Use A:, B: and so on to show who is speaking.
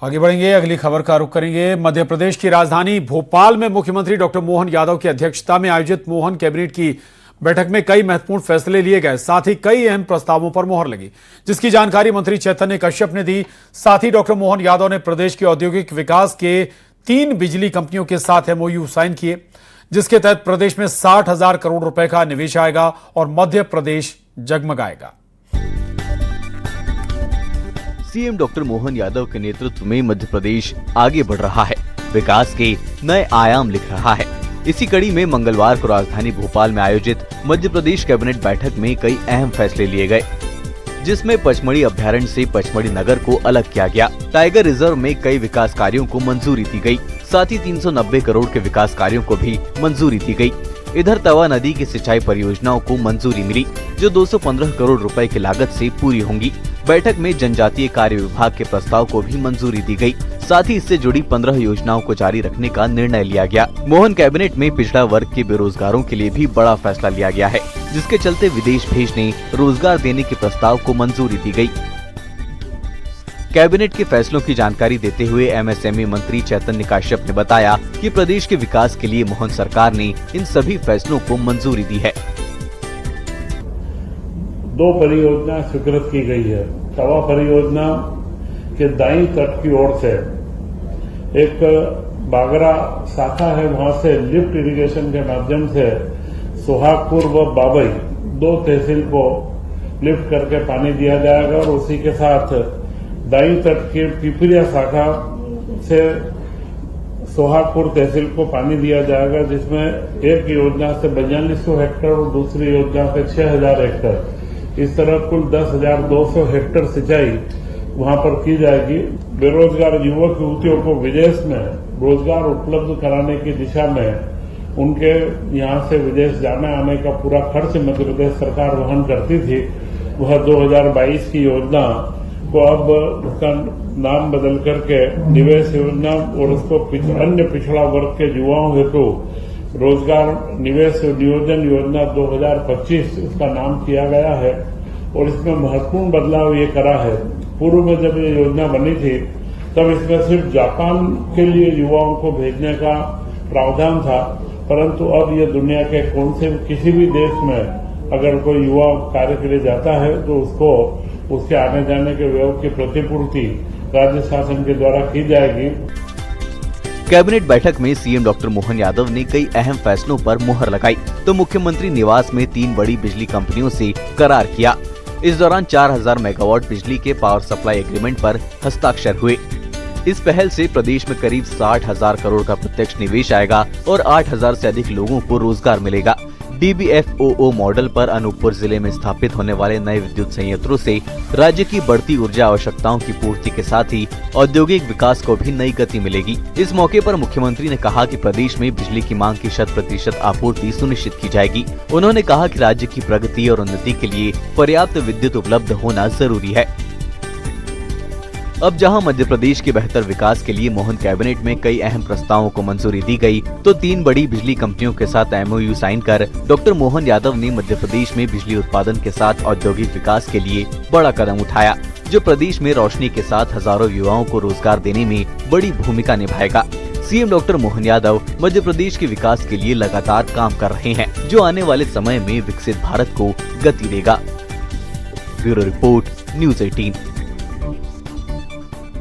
A: आगे बढ़ेंगे, अगली खबर का रुख करेंगे। मध्य प्रदेश की राजधानी भोपाल में मुख्यमंत्री डॉक्टर मोहन यादव की अध्यक्षता में आयोजित मोहन कैबिनेट की बैठक में कई महत्वपूर्ण फैसले लिए गए, साथ ही कई अहम प्रस्तावों पर मुहर लगी, जिसकी जानकारी मंत्री चैतन्य कश्यप ने दी। साथ ही डॉक्टर मोहन यादव ने प्रदेश के औद्योगिक विकास के 3 बिजली कंपनियों के साथ MOU साइन किए, जिसके तहत प्रदेश में 60,000 करोड़ रुपए का निवेश आएगा और मध्य प्रदेश जगमगाएगा।
B: सीएम डॉक्टर मोहन यादव के नेतृत्व में मध्य प्रदेश आगे बढ़ रहा है, विकास के नए आयाम लिख रहा है। इसी कड़ी में मंगलवार को राजधानी भोपाल में आयोजित मध्य प्रदेश कैबिनेट बैठक में कई अहम फैसले लिए गए, जिसमें पचमढ़ी अभ्यारण्य से पचमढ़ी नगर को अलग किया गया। टाइगर रिजर्व में कई विकास कार्यों को मंजूरी दी गई, साथ ही 390 करोड़ के विकास कार्यों को भी मंजूरी दी गई। इधर तवा नदी की सिंचाई परियोजनाओं को मंजूरी मिली, जो 215 करोड़ रुपए की लागत से पूरी होंगी। बैठक में जनजातीय कार्य विभाग के प्रस्ताव को भी मंजूरी दी गई, साथ ही इससे जुड़ी 15 योजनाओं को जारी रखने का निर्णय लिया गया। मोहन कैबिनेट में पिछड़ा वर्ग के बेरोजगारों के लिए भी बड़ा फैसला लिया गया है, जिसके चलते विदेश भेजने, रोजगार देने के प्रस्ताव को मंजूरी दी गई। कैबिनेट के फैसलों की जानकारी देते हुए MSME मंत्री चैतन्य कश्यप ने बताया कि प्रदेश के विकास के लिए मोहन सरकार ने इन सभी फैसलों को मंजूरी दी है।
C: 2 परियोजना स्वीकृत की गई है। तवा परियोजना के दाईं तट की ओर से एक बागरा शाखा है, वहां से लिफ्ट इरिगेशन के माध्यम से सुहागपुर व बाबई 2 तहसील को लिफ्ट करके पानी दिया जाएगा और उसी के साथ दाईं तट के पिपरिया शाखा से सोहागपुर तहसील को पानी दिया जाएगा, जिसमें एक योजना से 4200 हेक्टेयर और दूसरी योजना से 6000 हेक्टेयर, इस तरह कुल 10,200 हेक्टेयर सिंचाई वहां पर की जाएगी। बेरोजगार युवक युवतियों को विदेश में रोजगार उपलब्ध कराने की दिशा में उनके यहां से विदेश जाने आने का पूरा खर्च मध्य प्रदेश सरकार वहन करती थी। वह 2022 की योजना को अब उसका नाम बदल करके निवेश योजना और उसको अन्य पिछड़ा वर्ग के युवाओं हेतु रोजगार निवेश नियोजन योजना 2025 इसका नाम किया गया है। और इसमें महत्वपूर्ण बदलाव ये करा है, पूर्व में जब ये योजना बनी थी तब इसमें सिर्फ जापान के लिए युवाओं को भेजने का प्रावधान था, परंतु अब ये दुनिया के कौन से किसी भी देश में अगर कोई युवा कार्य के लिए जाता है तो उसको उसके आने जाने के व्यय की प्रतिपूर्ति राज्य शासन के द्वारा की जाएगी।
B: कैबिनेट बैठक में सीएम डॉक्टर मोहन यादव ने कई अहम फैसलों पर मुहर लगाई, तो मुख्यमंत्री निवास में 3 बड़ी बिजली कंपनियों से करार किया। इस दौरान 4000 मेगावाट बिजली के पावर सप्लाई एग्रीमेंट पर हस्ताक्षर हुए। इस पहल से प्रदेश में करीब 60,000 करोड़ का प्रत्यक्ष निवेश आएगा और 8,000 से अधिक लोगों को रोजगार मिलेगा। DBFOO मॉडल पर अनूपपुर जिले में स्थापित होने वाले नए विद्युत संयंत्रों से राज्य की बढ़ती ऊर्जा आवश्यकताओं की पूर्ति के साथ ही औद्योगिक विकास को भी नई गति मिलेगी। इस मौके पर मुख्यमंत्री ने कहा कि प्रदेश में बिजली की मांग की 100% आपूर्ति सुनिश्चित की जाएगी। उन्होंने कहा कि राज्य की प्रगति और उन्नति के लिए पर्याप्त विद्युत उपलब्ध होना जरूरी है। अब जहां मध्य प्रदेश के बेहतर विकास के लिए मोहन कैबिनेट में कई अहम प्रस्तावों को मंजूरी दी गई, तो 3 बड़ी बिजली कंपनियों के साथ MOU साइन कर डॉक्टर मोहन यादव ने मध्य प्रदेश में बिजली उत्पादन के साथ औद्योगिक विकास के लिए बड़ा कदम उठाया, जो प्रदेश में रोशनी के साथ हजारों युवाओं को रोजगार देने में बड़ी भूमिका निभाएगा। सीएम डॉक्टर मोहन यादव मध्य प्रदेश के विकास के लिए लगातार काम कर रहे हैं, जो आने वाले समय में विकसित भारत को गति देगा। Bureau report, News 18।